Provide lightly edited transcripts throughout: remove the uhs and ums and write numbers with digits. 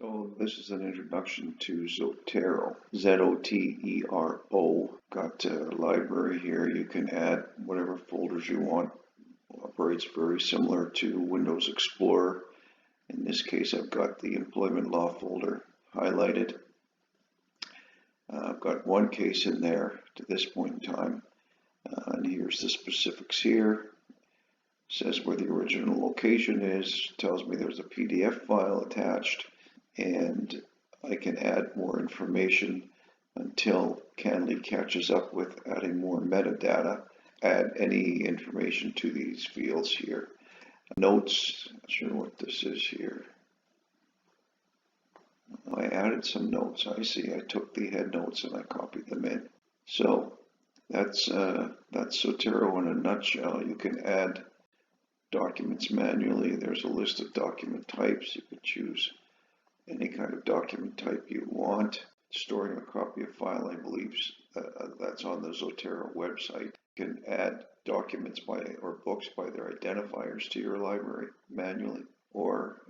So this is an introduction to Zotero, Z-O-T-E-R-O. Got a library here. You can add whatever folders you want. Operates very similar to Windows Explorer. In this case, I've got the employment law folder highlighted. I've got one case in there to this point in time. And here's the specifics here. Says where the original location is, tells me there's a PDF file attached, and I can add more information until Canly catches up with adding more metadata. Add any information to these fields here. Notes, not sure what this is here. I added some notes. I see. I took the head notes and I copied them in. So that's Zotero in a nutshell. You can add documents manually. There's a list of document types. You can choose any kind of document type you want. Storing a copy of file, I believe that's on the Zotero website. You can add documents or books by their identifiers to your library manually. Or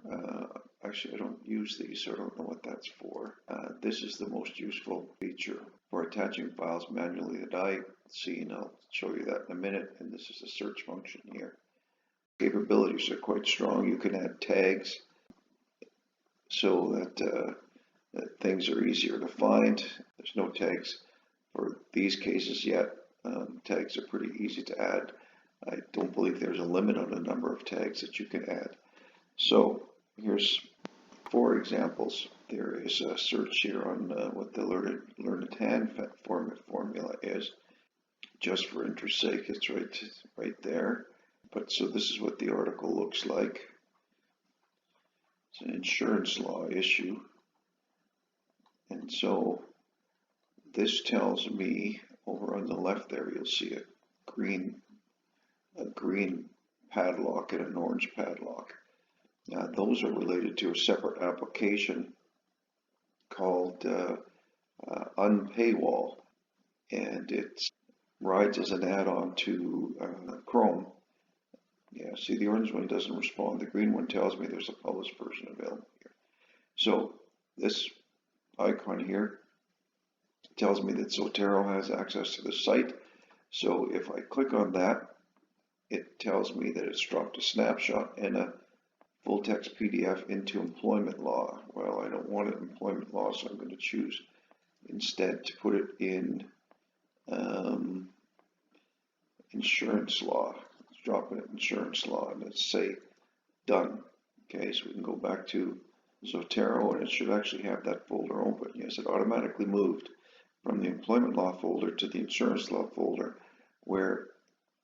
actually, I don't use these, so I don't know what that's for. This is the most useful feature for attaching files manually that I see, and I'll show you that in a minute. And this is a search function here. Capabilities are quite strong. You can add tags so that things are easier to find. There's no tags for these cases yet. Tags are pretty easy to add. I don't believe there's a limit on the number of tags that you can add. So here's 4 examples. There is a search here on what the learned hand formula is. Just for interest's sake, it's right there. But so this is what the article looks like. It's an insurance law issue. And so this tells me over on the left there, you'll see a green padlock and an orange padlock. Now those are related to a separate application called Unpaywall, and it rides as an add-on to Chrome. Yeah, see, the orange one doesn't respond. The green one tells me there's a published version available here. So this icon here tells me that Zotero has access to the site. So if I click on that, it tells me that it's dropped a snapshot and a full text PDF into employment law. Well, I don't want it in employment law, so I'm going to choose instead to put it in insurance law. Drop it in insurance law and let's say done. Okay, so we can go back to Zotero and it should actually have that folder open. Yes, it automatically moved from the employment law folder to the insurance law folder where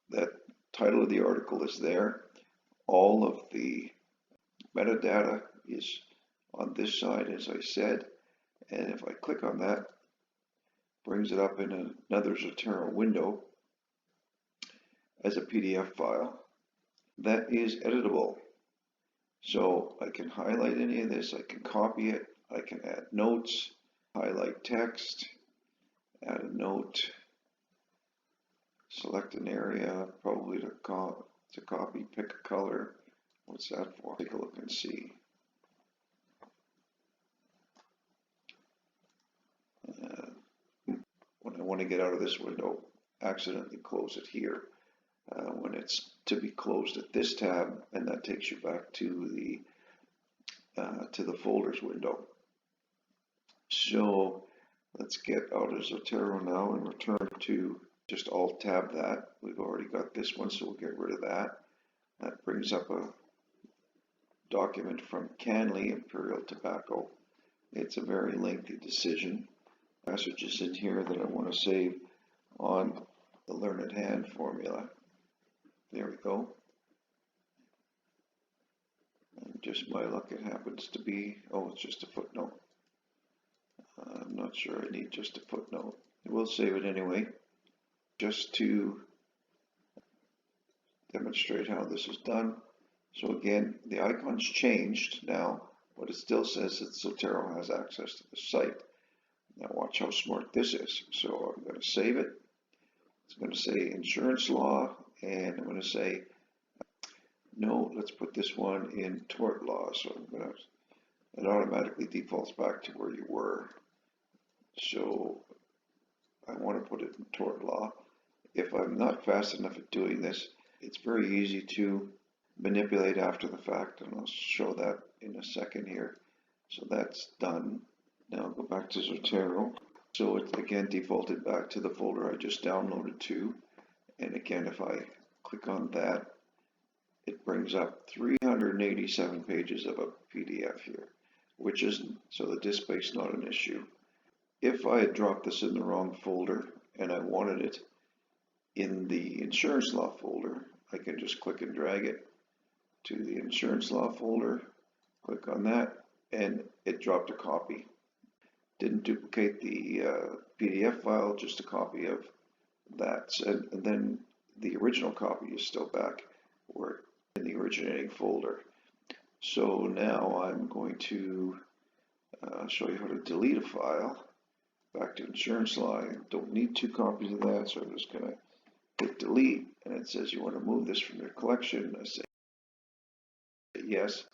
that title of the article is there. All of the metadata is on this side, as I said, and if I click on that, brings it up in another Zotero window as a PDF file that is editable. So I can highlight any of this, I can copy it, I can add notes, highlight text, add a note, select an area, probably to copy, pick a color. What's that for? Take a look and see. When I want to get out of this window, accidentally close it here. When it's to be closed at this tab, and that takes you back to the folders window. So let's get out of Zotero now and return to just Alt tab that. We've already got this one, so we'll get rid of that. That brings up a document from Canly, Imperial Tobacco. It's a very lengthy decision. Messages in here that I want to save on the learned hand formula. There we go. And just my luck, it happens to be, oh, it's just a footnote. I'm not sure I need just a footnote. We'll save it anyway, just to demonstrate how this is done. So again, the icon's changed now, but it still says that Zotero has access to the site. Now watch how smart this is. So I'm going to save it. It's going to say insurance law, and I'm going to say no, let's put this one in tort law. So I'm going it automatically defaults back to where you were. So I want to put it in tort law. If I'm not fast enough at doing this, it's very easy to manipulate after the fact, and I'll show that in a second here. So that's done. Now I'll go back to Zotero. So it's again defaulted back to the folder I just downloaded to. And again, if I click on that, it brings up 387 pages of a PDF here, which isn't, so the disk space is not an issue. If I had dropped this in the wrong folder and I wanted it in the insurance law folder, I can just click and drag it to the insurance law folder, click on that, and it dropped a copy. Didn't duplicate the PDF file, just a copy of that. And then the original copy is still back where in the originating folder. So now I'm going to show you how to delete a file. Back to insurance law. I don't need 2 copies of that, so I'm just going to hit delete, and it says you want to move this from your collection. I say yes.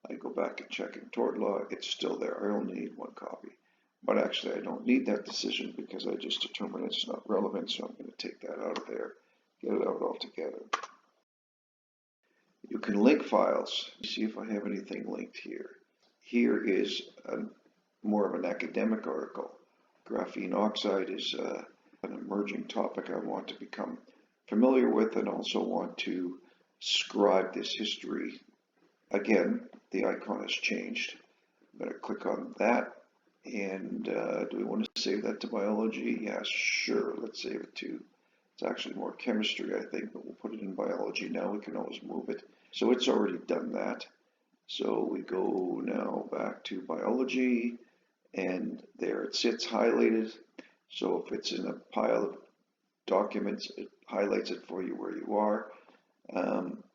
I go back and check in tort law. It's still there. I only need 1 copy. But actually, I don't need that decision because I just determined it's not relevant, so I'm going to take that out of there, get it out altogether. You can link files. See if I have anything linked here. Here is more of an academic article. Graphene oxide is an emerging topic I want to become familiar with and also want to scribe this history. Again, the icon has changed. I'm going to click on that. And do we want to save that to biology? Yeah, sure. Let's save it to, it's actually more chemistry, I think, but we'll put it in biology now. We can always move it. So it's already done that. So we go now back to biology, and there it sits highlighted. So if it's in a pile of documents, it highlights it for you where you are.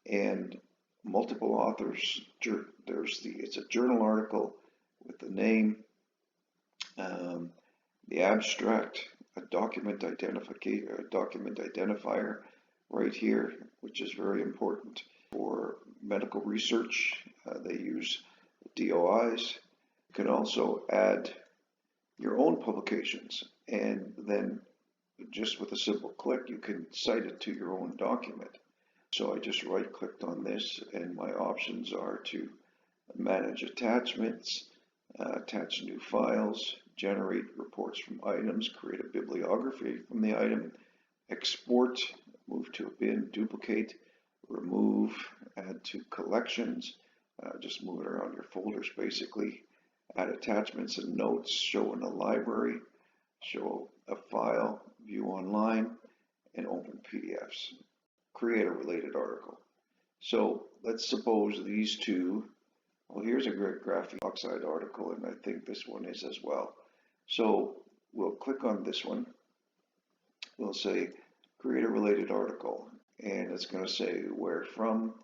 And multiple authors, it's a journal article with the name, the abstract, a document identifier right here, which is very important for medical research. They use DOIs. You can also add your own publications, and then just with a simple click, you can cite it to your own document. So I just right-clicked on this, and my options are to manage attachments, attach new files, generate reports from items, create a bibliography from the item, export, move to a bin, duplicate, remove, add to collections, just move it around your folders basically, add attachments and notes, show in a library, show a file, view online, and open PDFs. Create a related article. So let's suppose these two, well, here's a great graphene oxide article, and I think this one is as well. So we'll click on this one. We'll say create a related article, and it's going to say where from,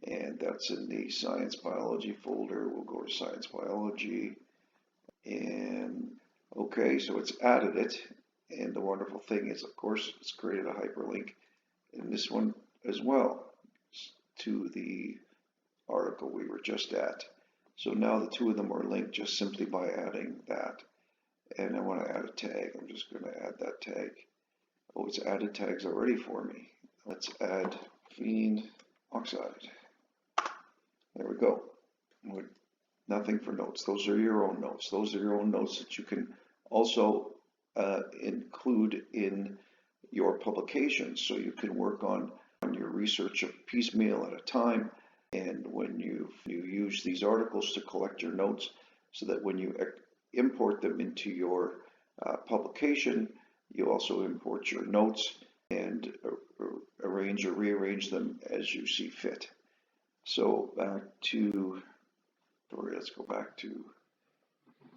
and that's in the science biology folder. We'll go to science biology, and okay, so it's added it. And the wonderful thing is, of course, it's created a hyperlink in this one as well to the article we were just at. So now the two of them are linked just simply by adding that. And I want to add a tag. I'm just going to add that tag. Oh, it's added tags already for me. Let's add graphene oxide. There we go. Nothing for notes. Those are your own notes. Those are your own notes that you can also include in your publications. So you can work on your research of piecemeal at a time. And when you use these articles to collect your notes, so that when you import them into your publication, you also import your notes and arrange or rearrange them as you see fit. So back to, let's go back to,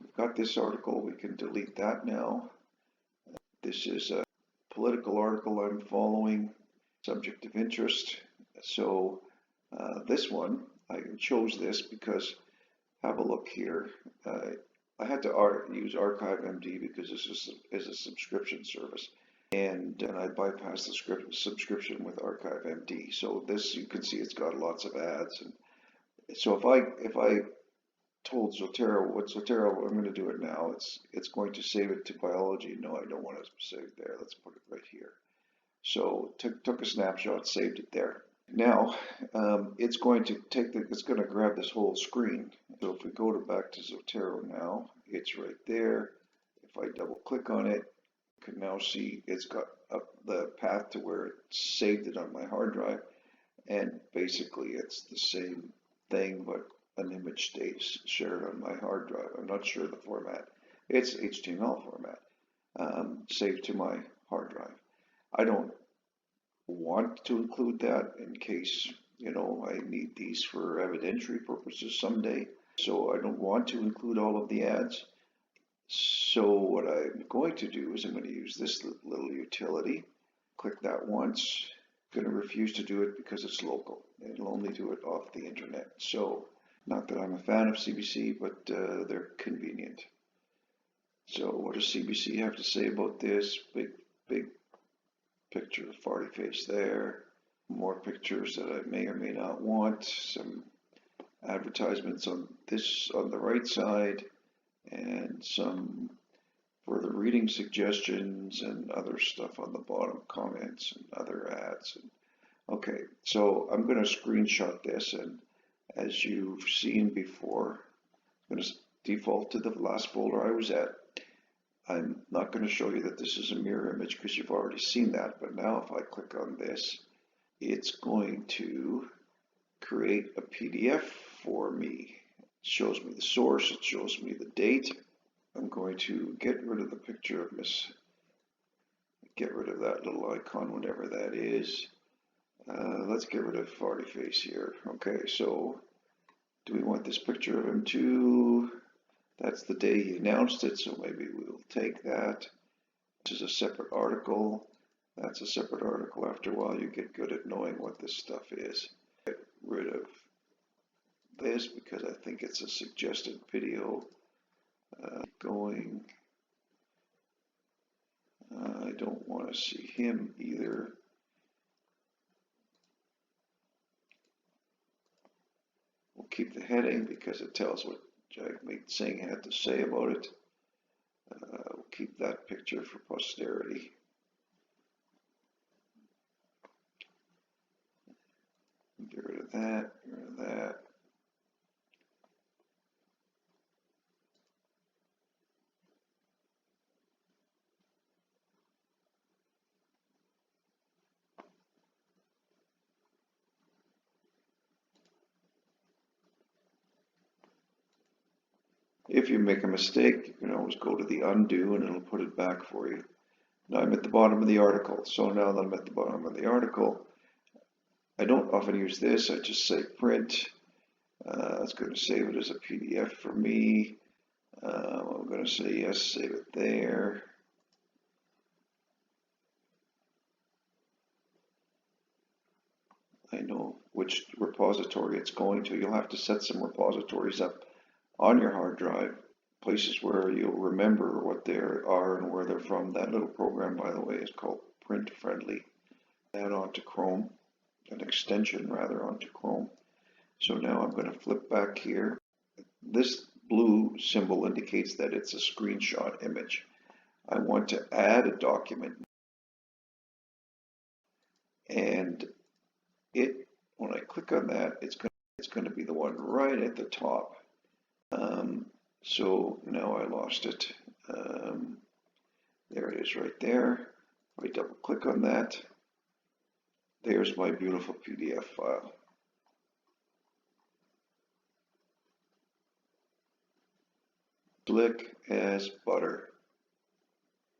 we've got this article, we can delete that now. This is a political article I'm following, subject of interest. So this one, I chose this because, have a look here. I had to use ArchiveMD because this is a subscription service, and I bypassed the subscription with ArchiveMD. So this, you can see, it's got lots of ads, and so if I told Zotero, I'm going to do it now. It's going to save it to biology. No, I don't want to save it there. Let's put it right here. So took a snapshot, saved it there. Now it's going to it's going to grab this whole screen. So if we go back to Zotero now, it's right there. If I double click on it, you can now see it's got up the path to where it saved it on my hard drive. And basically it's the same thing, but an image stays shared on my hard drive. I'm not sure the format. It's HTML format, saved to my hard drive. I don't want to include that in case, I need these for evidentiary purposes someday. So I don't want to include all of the ads. So what I'm going to do is I'm going to use this little utility. Click that once. I'm going to refuse to do it because it's local. It'll only do it off the internet. So not that I'm a fan of CBC, but they're convenient. So what does CBC have to say about this? Big picture of farty face there. More pictures that I may or may not want. Some advertisements on the right side, and some further reading suggestions and other stuff on the bottom, comments and other ads. Okay, so I'm going to screenshot this, and as you've seen before, I'm going to default to the last folder I was at. I'm not going to show you that this is a mirror image because you've already seen that, but now if I click on this, it's going to create a PDF for me. It shows me the source, it shows me the date. I'm going to get rid of the picture of get rid of that little icon, whatever that is. Let's get rid of farty face here. Okay, so do we want this picture of him too? That's the day he announced it, so maybe we'll take that. This is a separate article. That's a separate article. After a while, you get good at knowing what this stuff is. Get rid of this because I think it's a suggested video. I don't want to see him either. We'll keep the heading because it tells what Jagmeet Singh had to say about it. We'll keep that picture for posterity. Get rid of that, get rid of that. If you make a mistake, you can always go to the undo and it'll put it back for you. Now I'm at the bottom of the article. So now that I'm at the bottom of the article, I don't often use this. I just say print. It's going to save it as a PDF for me. I'm going to say yes, save it there. I know which repository it's going to. You'll have to set some repositories up on your hard drive, places where you'll remember what they are and where they're from. That little program, by the way, is called Print Friendly. Add onto Chrome, an extension rather onto Chrome. So now I'm going to flip back here. This blue symbol indicates that it's a screenshot image. I want to add a document, and when I click on that, it's going to be the one right at the top. So now I lost it. There it is right there. If I double click on that, there's my beautiful PDF file. Slick as butter.